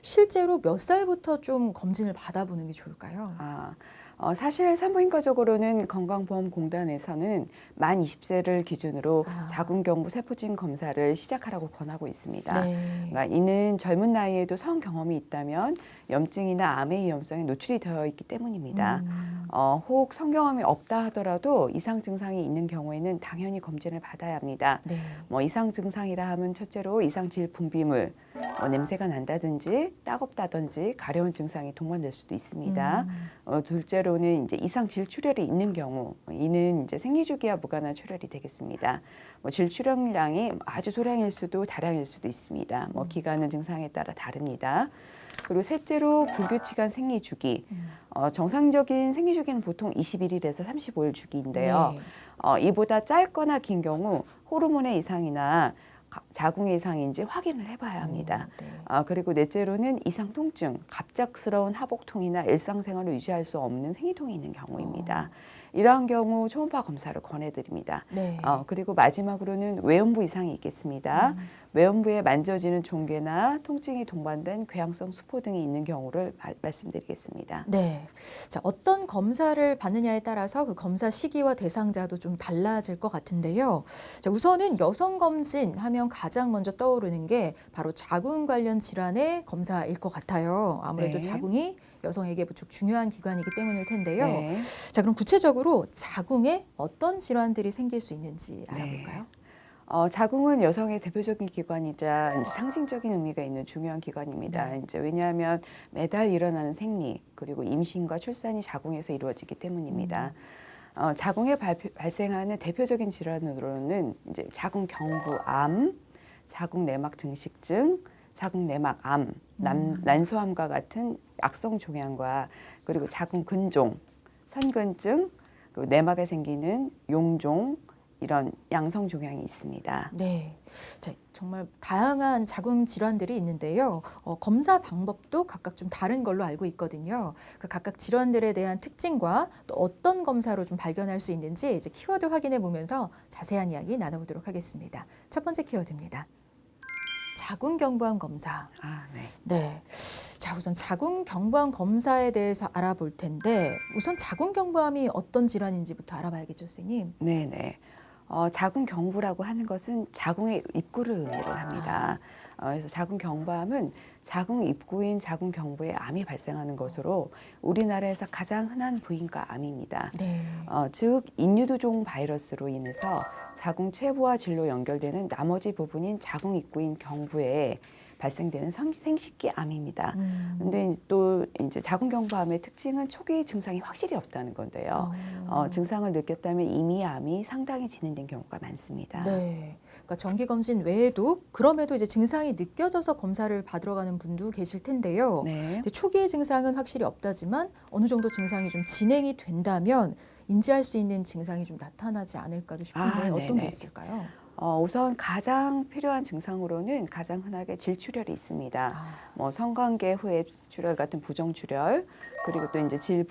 실제로 몇 살부터 좀 검진을 받아보는 게 좋을까요? 사실 산부인과적으로는 건강보험공단에서는 만 20세를 기준으로 자궁경부 세포진 검사를 시작하라고 권하고 있습니다. 네. 그러니까 이는 젊은 나이에도 성 경험이 있다면 염증이나 암의 위험성에 노출이 되어 있기 때문입니다. 혹 성경험이 없다 하더라도 이상 증상이 있는 경우에는 당연히 검진을 받아야 합니다. 네. 이상 증상이라 하면 첫째로 이상질 분비물, 냄새가 난다든지 따갑다든지 가려운 증상이 동반될 수도 있습니다. 둘째로는 이제 이상 질출혈이 있는 경우, 이는 이제 생리주기와 무관한 출혈이 되겠습니다. 질출혈량이 아주 소량일 수도 다량일 수도 있습니다. 기간은 증상에 따라 다릅니다. 그리고 셋째로 불규칙한 생리주기. 정상적인 생리주기는 보통 21일에서 35일 주기인데요. 네. 이보다 짧거나 긴 경우 호르몬의 이상이나 자궁의 이상인지 확인을 해봐야 합니다. 네. 그리고 넷째로는 이상 통증, 갑작스러운 하복통이나 일상생활을 유지할 수 없는 생리통이 있는 경우입니다. 이러한 경우 초음파 검사를 권해드립니다. 네. 그리고 마지막으로는 외음부 이상이 있겠습니다. 외음부에 만져지는 종괴나 통증이 동반된 궤양성 수포 등이 있는 경우를 말씀드리겠습니다. 네. 자, 어떤 검사를 받느냐에 따라서 그 검사 시기와 대상자도 좀 달라질 것 같은데요. 자, 우선은 여성 검진 하면 가장 먼저 떠오르는 게 바로 자궁 관련 질환의 검사일 것 같아요. 아무래도 네. 자궁이 여성에게 무척 중요한 기관이기 때문일 텐데요. 네. 자, 그럼 구체적으로 자궁에 어떤 질환들이 생길 수 있는지 알아볼까요? 자궁은 여성의 대표적인 기관이자 이제 상징적인 의미가 있는 중요한 기관입니다. 네. 이제 왜냐하면 매달 일어나는 생리 그리고 임신과 출산이 자궁에서 이루어지기 때문입니다. 자궁에 발생하는 대표적인 질환으로는 이제 자궁 경부암, 자궁 내막 증식증, 자궁 내막암, 난소암과 같은 악성 종양과 그리고 자궁 근종, 선근증, 그리고 내막에 생기는 용종 이런 양성 종양이 있습니다. 네. 자, 정말 다양한 자궁 질환들이 있는데요. 검사 방법도 각각 좀 다른 걸로 알고 있거든요. 그 각각 질환들에 대한 특징과 또 어떤 검사로 좀 발견할 수 있는지 이제 키워드 확인해 보면서 자세한 이야기 나눠보도록 하겠습니다. 첫 번째 키워드입니다. 자궁 경부암 검사. 네. 네. 자, 우선 자궁 경부암 검사에 대해서 알아볼 텐데 우선 자궁 경부암이 어떤 질환인지부터 알아봐야겠죠, 선생님? 네네. 자궁 경부라고 하는 것은 자궁의 입구를 의미를 합니다. 그래서 자궁 경부암은 자궁 입구인 자궁 경부에 암이 발생하는 것으로 우리나라에서 가장 흔한 부인과 암입니다. 네. 즉 인유두종 바이러스로 인해서 자궁 최부와 질로 연결되는 나머지 부분인 자궁 입구인 경부에 발생되는 생식기암입니다. 근데 또 이제 자궁경부암의 특징은 초기 증상이 확실히 없다는 건데요. 증상을 느꼈다면 이미 암이 상당히 진행된 경우가 많습니다. 네. 그러니까 정기 검진 외에도 그럼에도 이제 증상이 느껴져서 검사를 받으러 가는 분도 계실 텐데요. 네. 근데 초기의 증상은 확실히 없다지만 어느 정도 증상이 좀 진행이 된다면 인지할 수 있는 증상이 좀 나타나지 않을까도 싶은데 어떤 게 있을까요? 우선 가장 필요한 증상으로는 가장 흔하게 질출혈이 있습니다. 성관계 후에 출혈 같은 부정출혈, 그리고 또 이제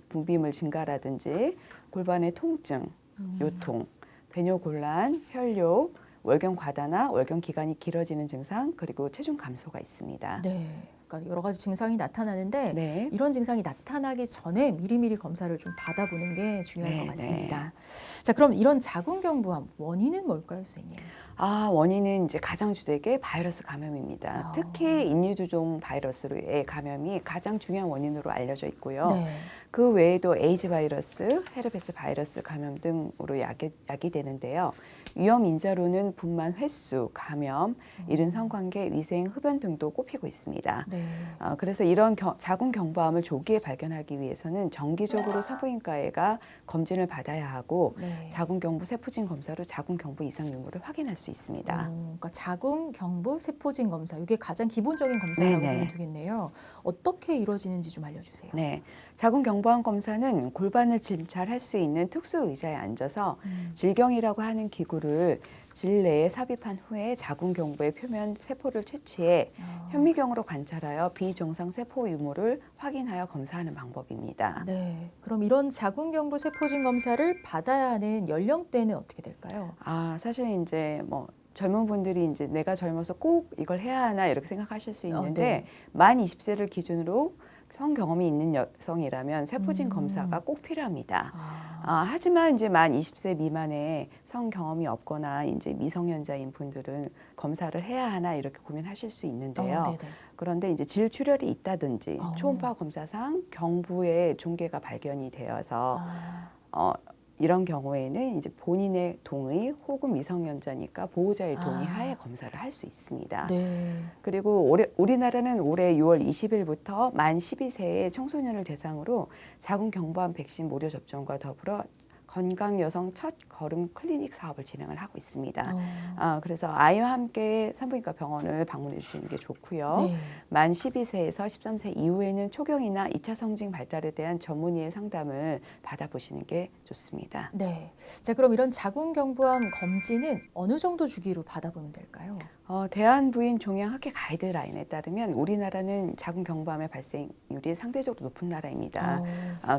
분비물 증가라든지 골반의 통증, 요통, 배뇨곤란, 혈뇨, 월경 과다나 월경 기간이 길어지는 증상, 그리고 체중 감소가 있습니다. 네. 그러니까 여러 가지 증상이 나타나는데 네. 이런 증상이 나타나기 전에 미리미리 검사를 좀 받아보는 게 중요할 것 같습니다. 자, 그럼 이런 자궁경부암 원인은 뭘까요, 선생님? 원인은 이제 가장 주되게 바이러스 감염입니다. 특히 인유두종 바이러스의 감염이 가장 중요한 원인으로 알려져 있고요. 네. 그 외에도 에이즈 바이러스, 헤르페스 바이러스 감염 등으로 야기되는데요. 위험 인자로는 분만 횟수, 감염, 이른 성관계, 위생, 흡연 등도 꼽히고 있습니다. 네. 그래서 이런 자궁 경부암을 조기에 발견하기 위해서는 정기적으로 산부인과에가 검진을 받아야 하고 네. 자궁 경부 세포진 검사로 자궁 경부 이상 유무를 확인할 수 있습니다. 그러니까 자궁 경부 세포진 검사 이게 가장 기본적인 검사라고 보면 되겠네요. 어떻게 이루어지는지 좀 알려주세요. 네, 자궁 경부암 검사는 골반을 진찰할 수 있는 특수 의자에 앉아서 질경이라고 하는 기구를 질 내에 삽입한 후에 자궁 경부의 표면 세포를 채취해 현미경으로 관찰하여 비정상 세포 유무를 확인하여 검사하는 방법입니다. 네, 그럼 이런 자궁 경부 세포진 검사를 받아야 하는 연령대는 어떻게 될까요? 사실 이제 젊은 분들이 이제 내가 젊어서 꼭 이걸 해야 하나 이렇게 생각하실 수 있는데 네. 만 20세를 기준으로 성 경험이 있는 여성이라면 세포진 검사가 꼭 필요합니다. 하지만 이제 만 20세 미만의 성 경험이 없거나 이제 미성년자인 분들은 검사를 해야 하나 이렇게 고민하실 수 있는데요. 네네. 그런데 이제 질 출혈이 있다든지 어. 초음파 검사상 경부에 종괴가 발견이 되어서 아. 이런 경우에는 이제 본인의 동의 혹은 미성년자니까 보호자의 동의 하에 검사를 할 수 있습니다. 네. 그리고 우리나라는 올해 6월 20일부터 만 12세의 청소년을 대상으로 자궁경부암 백신 무료 접종과 더불어 건강 여성 첫 걸음 클리닉 사업을 진행을 하고 있습니다. 그래서 아이와 함께 산부인과 병원을 방문해 주시는 게 좋고요. 네. 만 12세에서 13세 이후에는 초경이나 2차 성징 발달에 대한 전문의의 상담을 받아보시는 게 좋습니다. 네. 자, 그럼 이런 자궁경부암 검진은 어느 정도 주기로 받아보면 될까요? 대한부인 종양학회 가이드라인에 따르면 우리나라는 자궁경부암의 발생률이 상대적으로 높은 나라입니다.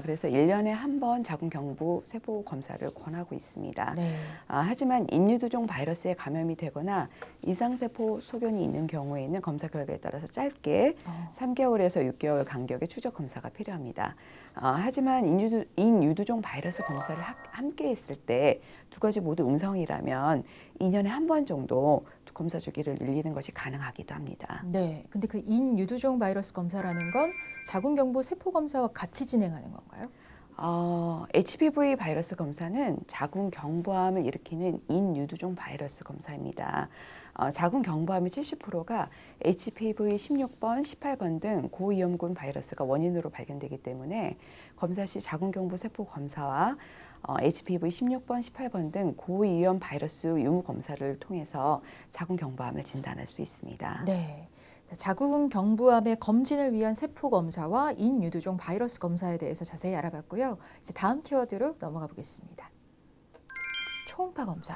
그래서 1년에 한 번 자궁경부 세포 검사를 권하고 있습니다. 네. 하지만 인유두종 바이러스에 감염이 되거나 이상세포 소견이 있는 경우에는 검사 결과에 따라서 짧게 3개월에서 6개월 간격의 추적 검사가 필요합니다. 하지만 인유두종 바이러스 검사를 함께 했을 때 두 가지 모두 음성이라면 2년에 한 번 정도 검사 주기를 늘리는 것이 가능하기도 합니다. 네. 근데 그 인유두종 바이러스 검사라는 건 자궁경부 세포 검사와 같이 진행하는 건가요? HPV 바이러스 검사는 자궁경부암을 일으키는 인유두종 바이러스 검사입니다. 자궁경부암의 70%가 HPV 16번, 18번 등 고위험군 바이러스가 원인으로 발견되기 때문에 검사 시 자궁경부 세포 검사와 HPV 16번, 18번 등 고위험 바이러스 유무 검사를 통해서 자궁경부암을 진단할 수 있습니다. 네. 자궁경부암의 검진을 위한 세포 검사와 인유두종 바이러스 검사에 대해서 자세히 알아봤고요. 이제 다음 키워드로 넘어가 보겠습니다. 초음파 검사.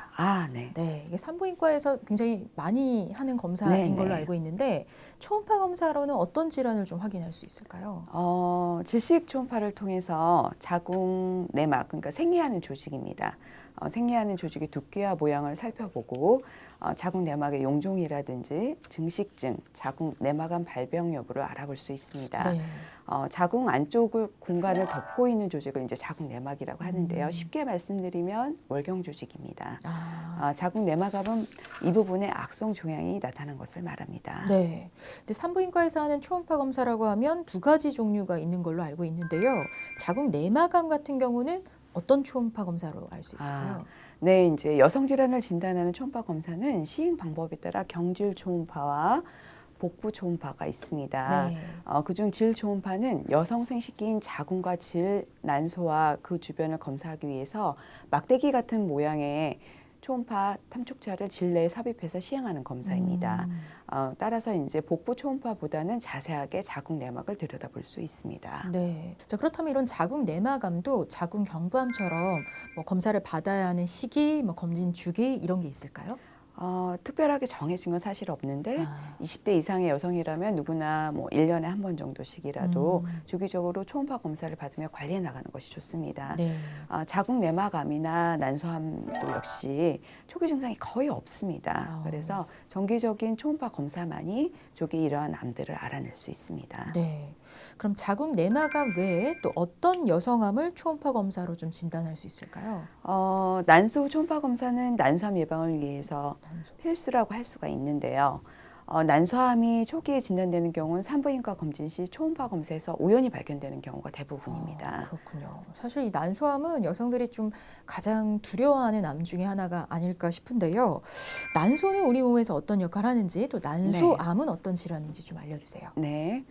네. 네, 이게 산부인과에서 굉장히 많이 하는 검사인 네네. 걸로 알고 있는데 초음파 검사로는 어떤 질환을 좀 확인할 수 있을까요? 질식 초음파를 통해서 자궁 내막, 그러니까 생리하는 조직입니다. 생리하는 조직의 두께와 모양을 살펴보고 자궁 내막의 용종이라든지 증식증, 자궁 내막암 발병 여부를 알아볼 수 있습니다. 네. 자궁 안쪽 공간을 덮고 있는 조직을 이제 자궁 내막이라고 하는데요. 쉽게 말씀드리면 월경 조직입니다. 자궁 내막암은 이 부분에 악성 종양이 나타난 것을 말합니다. 네. 근데 산부인과에서 하는 초음파 검사라고 하면 두 가지 종류가 있는 걸로 알고 있는데요. 자궁 내막암 같은 경우는 어떤 초음파 검사로 알 수 있을까요? 네, 이제 여성 질환을 진단하는 초음파 검사는 시행 방법에 따라 경질 초음파와 복부 초음파가 있습니다. 네. 그중 질 초음파는 여성 생식기인 자궁과 질, 난소와 그 주변을 검사하기 위해서 막대기 같은 모양의 초음파 탐축자를 질 내에 삽입해서 시행하는 검사입니다. 따라서 이제 복부 초음파보다는 자세하게 자궁 내막을 들여다볼 수 있습니다. 네. 자, 그렇다면 이런 자궁 내막암도 자궁 경부암처럼 뭐 검사를 받아야 하는 시기, 뭐 검진 주기 이런 게 있을까요? 특별하게 정해진 건 사실 없는데 20대 이상의 여성이라면 누구나 뭐 1년에 한 번 정도씩이라도 주기적으로 초음파 검사를 받으며 관리해 나가는 것이 좋습니다. 네. 자궁 내막암이나 난소암도 역시 초기 증상이 거의 없습니다. 그래서 정기적인 초음파 검사만이 조기 이러한 암들을 알아낼 수 있습니다. 네. 그럼 자궁 내막암 외에 또 어떤 여성암을 초음파 검사로 좀 진단할 수 있을까요? 난소 초음파 검사는 난소암 예방을 위해서 필수라고 할 수가 있는데요. 난소암이 초기에 진단되는 경우는 산부인과 검진 시 초음파 검사에서 우연히 발견되는 경우가 대부분입니다. 그렇군요. 사실 이 난소암은 여성들이 좀 가장 두려워하는 암 중에 하나가 아닐까 싶은데요. 난소는 우리 몸에서 어떤 역할을 하는지 또 난소암은 어떤 질환인지 좀 알려주세요. 네.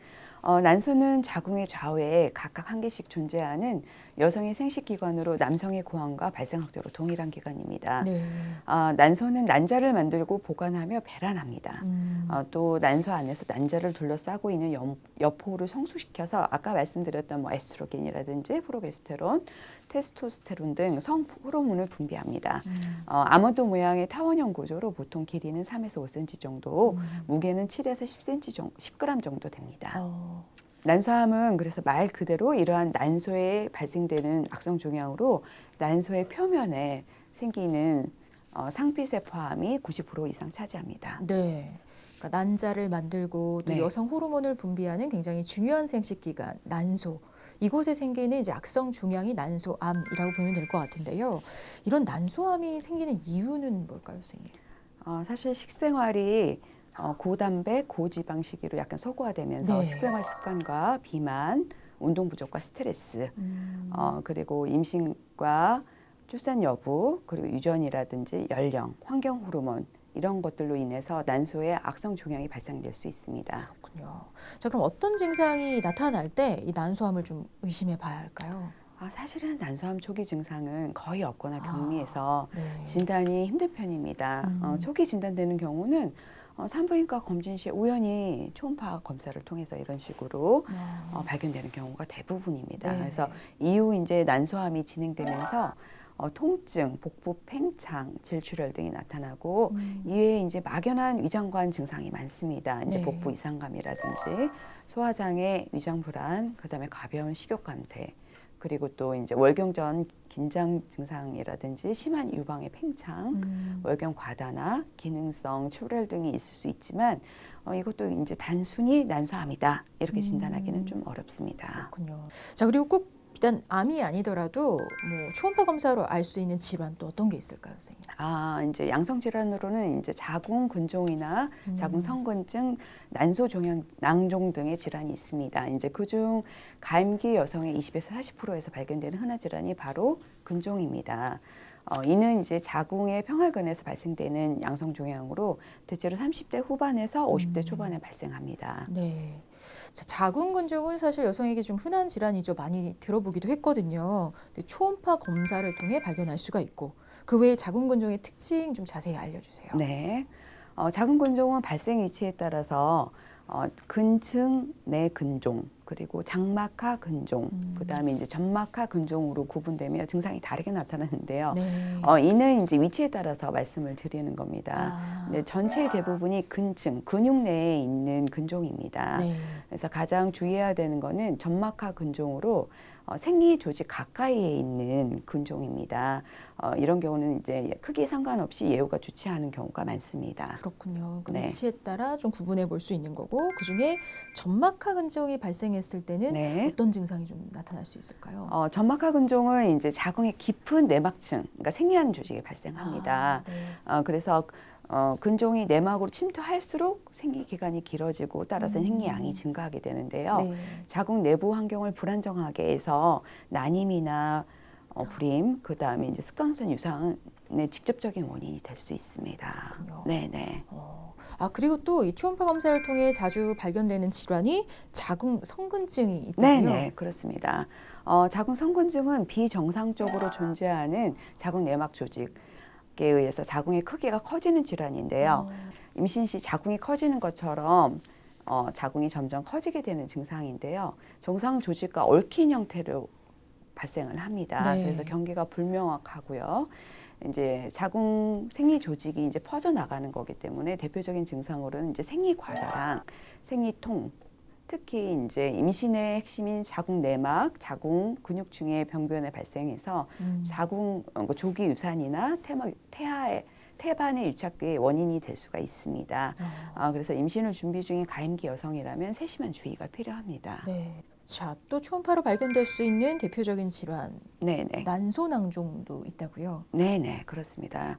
난소는 자궁의 좌우에 각각 한 개씩 존재하는 여성의 생식기관으로 남성의 고환과 발생학적으로 동일한 기관입니다. 네. 난소는 난자를 만들고 보관하며 배란합니다. 또 난소 안에서 난자를 둘러싸고 있는 여포를 성숙시켜서 아까 말씀드렸던 뭐 에스트로겐이라든지 프로게스테론, 테스토스테론 등 성 호르몬을 분비합니다. 아몬드 모양의 타원형 구조로 보통 길이는 3에서 5cm 정도, 무게는 7에서 10g 정도 됩니다. 난소암은 그래서 말 그대로 이러한 난소에 발생되는 악성 종양으로 난소의 표면에 생기는 상핏의 포함이 90% 이상 차지합니다. 네. 그러니까 난자를 만들고 또 네. 여성 호르몬을 분비하는 굉장히 중요한 생식기관 난소. 이곳에 생기는 이제 악성 종양이 난소암이라고 보면 될 것 같은데요. 이런 난소암이 생기는 이유는 뭘까요, 선생님? 사실 식생활이 고단백, 고지방식으로 약간 소구화되면서 네. 식생활 습관과 비만, 운동 부족과 스트레스, 그리고 임신과 출산 여부, 그리고 유전이라든지 연령, 환경 호르몬 이런 것들로 인해서 난소에 악성 종양이 발생될 수 있습니다. 그렇군요. 자, 그럼 어떤 증상이 나타날 때 이 난소암을 좀 의심해 봐야 할까요? 사실은 난소암 초기 증상은 거의 없거나 격리해서 네. 진단이 힘든 편입니다. 초기 진단되는 경우는 산부인과 검진 시 우연히 초음파 검사를 통해서 이런 식으로 발견되는 경우가 대부분입니다. 네. 그래서 이후 이제 난소암이 진행되면서 통증, 복부 팽창, 질출혈 등이 나타나고 이외에 이제 막연한 위장관 증상이 많습니다. 이제 네. 복부 이상감이라든지 소화장애, 위장 불안, 그다음에 가벼운 식욕 감퇴, 그리고 또 이제 월경 전 긴장 증상이라든지 심한 유방의 팽창, 월경 과다나 기능성 출혈 등이 있을 수 있지만 이것도 이제 단순히 난소암이다 이렇게 진단하기는 좀 어렵습니다. 그렇군요. 자, 그리고 꼭 비단 암이 아니더라도 뭐 초음파 검사로 알 수 있는 질환 또 어떤 게 있을까요, 선생님? 이제 양성 질환으로는 이제 자궁 근종이나 자궁 성근증, 난소 종양, 낭종 등의 질환이 있습니다. 이제 그중 가임기 여성의 20에서 40%에서 발견되는 흔한 질환이 바로 근종입니다. 이는 이제 자궁의 평활근에서 발생되는 양성 종양으로 대체로 30대 후반에서 50대 초반에 발생합니다. 네. 자, 자궁 근종은 사실 여성에게 좀 흔한 질환이죠. 많이 들어보기도 했거든요. 근데 초음파 검사를 통해 발견할 수가 있고 그 외에 자궁 근종의 특징 좀 자세히 알려주세요. 네. 자궁 근종은 발생 위치에 따라서 근층 내 근종 그리고 장막하 근종 그다음에 이제 점막하 근종으로 구분되며 증상이 다르게 나타나는데요. 네. 이는 이제 위치에 따라서 말씀을 드리는 겁니다. 네, 전체의 대부분이 근층 근육 내에 있는 근종입니다. 네. 그래서 가장 주의해야 되는 거는 점막하 근종으로 생리 조직 가까이에 있는 근종입니다. 이런 경우는 이제 크기 상관없이 예후가 좋지 않은 경우가 많습니다. 그렇군요. 그 네. 위치에 따라 좀 구분해 볼 수 있는 거고 그 중에 점막하 근종이 발생했을 때는 네. 어떤 증상이 좀 나타날 수 있을까요? 점막하 근종은 이제 자궁의 깊은 내막층, 그러니까 생리하는 조직에 발생합니다. 네. 그래서 근종이 내막으로 침투할수록 생리 기간이 길어지고 따라서 생리양이 증가하게 되는데요. 네. 자궁 내부 환경을 불안정하게 해서 난임이나 불임, 그 다음에 이제 습관성 유산의 직접적인 원인이 될 수 있습니다. 그렇군요. 네네. 그리고 또 이 초음파 검사를 통해 자주 발견되는 질환이 자궁 성근증이 있다고요? 네네, 그렇습니다. 자궁 성근증은 비정상적으로 존재하는 자궁 내막 조직에 의해서 자궁의 크기가 커지는 질환인데요. 임신 시 자궁이 커지는 것처럼 자궁이 점점 커지게 되는 증상인데요. 정상 조직과 얽힌 형태로 발생을 합니다. 네. 그래서 경계가 불명확하고요. 이제 자궁 생리 조직이 이제 퍼져 나가는 거기 때문에 대표적인 증상으로는 이제 생리 과다랑 생리통, 특히 이제 임신의 핵심인 자궁 내막, 자궁 근육층의 병변에 발생해서 자궁 조기 유산이나 태반의 유착의 원인이 될 수가 있습니다. 그래서 임신을 준비 중인 가임기 여성이라면 세심한 주의가 필요합니다. 네. 자, 또 초음파로 발견될 수 있는 대표적인 질환, 네네. 난소낭종도 있다고요? 네네, 그렇습니다.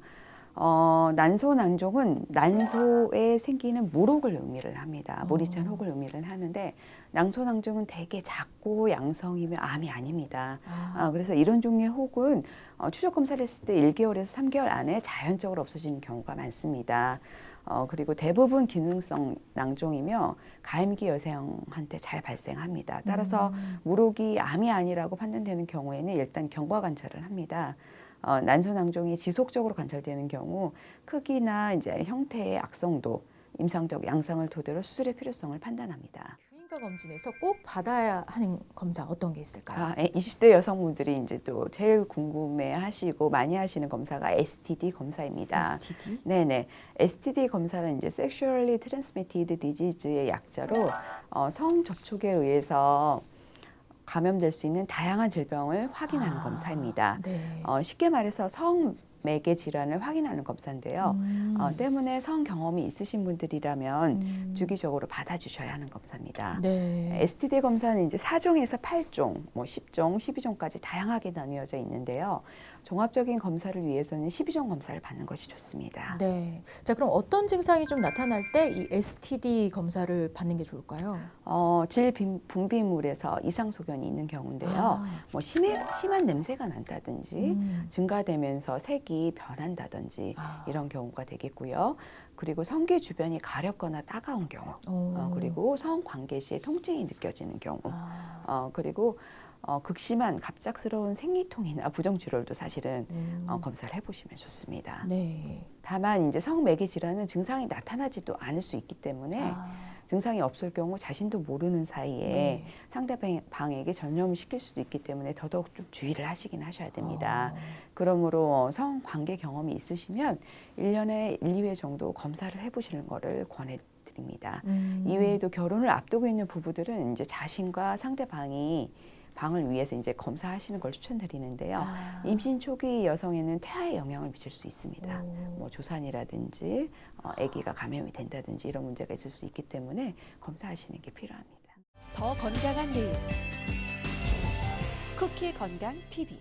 난소낭종은 난소에 생기는 물혹을 의미를 합니다. 물이 찬 혹을 의미를 하는데 난소낭종은 되게 작고 양성이며 암이 아닙니다. 그래서 이런 종류의 혹은 추적 검사를 했을 때 1개월에서 3개월 안에 자연적으로 없어지는 경우가 많습니다. 그리고 대부분 기능성 낭종이며 가임기 여성한테 잘 발생합니다. 따라서 물혹이 암이 아니라고 판단되는 경우에는 일단 경과 관찰을 합니다. 난소낭종이 지속적으로 관찰되는 경우 크기나 이제 형태의 악성도, 임상적 양상을 토대로 수술의 필요성을 판단합니다.婦인과 검진에서 꼭 받아야 하는 검사 어떤 게 있을까요? 20대 여성분들이 이제 또 제일 궁금해하시고 많이 하시는 검사가 STD 검사입니다. STD? 네네. STD 검사는 이제 Sexually Transmitted Disease의 약자로 성 접촉에 의해서 감염될 수 있는 다양한 질병을 확인하는 검사입니다. 네. 쉽게 말해서 성 매개 질환을 확인하는 검사인데요. 때문에 성 경험이 있으신 분들이라면 주기적으로 받아주셔야 하는 검사입니다. 네. STD 검사는 이제 4종에서 8종, 뭐 10종, 12종까지 다양하게 나뉘어져 있는데요. 종합적인 검사를 위해서는 12종 검사를 받는 것이 좋습니다. 네. 자, 그럼 어떤 증상이 좀 나타날 때 이 STD 검사를 받는 게 좋을까요? 분비물에서 이상 소견이 있는 경우인데요. 아. 뭐 심한 냄새가 난다든지 증가되면서 색이 변한다든지 아. 이런 경우가 되겠고요. 그리고 성기 주변이 가렵거나 따가운 경우, 그리고 성관계 시에 통증이 느껴지는 경우, 그리고 극심한 갑작스러운 생리통이나 부정출혈도 사실은 검사를 해보시면 좋습니다. 네. 다만 이제 성매개 질환은 증상이 나타나지도 않을 수 있기 때문에 증상이 없을 경우 자신도 모르는 사이에 네. 상대방에게 전염을 시킬 수도 있기 때문에 더더욱 좀 주의를 하시긴 하셔야 됩니다. 그러므로 성관계 경험이 있으시면 1년에 1, 2회 정도 검사를 해보시는 것을 권해드립니다. 이외에도 결혼을 앞두고 있는 부부들은 이제 자신과 상대방이 방을 위해서 이제 검사하시는 걸 추천드리는데요. 임신 초기 여성에는 태아에 영향을 미칠 수 있습니다. 뭐 조산이라든지 아기가 감염이 된다든지 이런 문제가 있을 수 있기 때문에 검사하시는 게 필요합니다. 더 건강한 내일 쿠키 건강 TV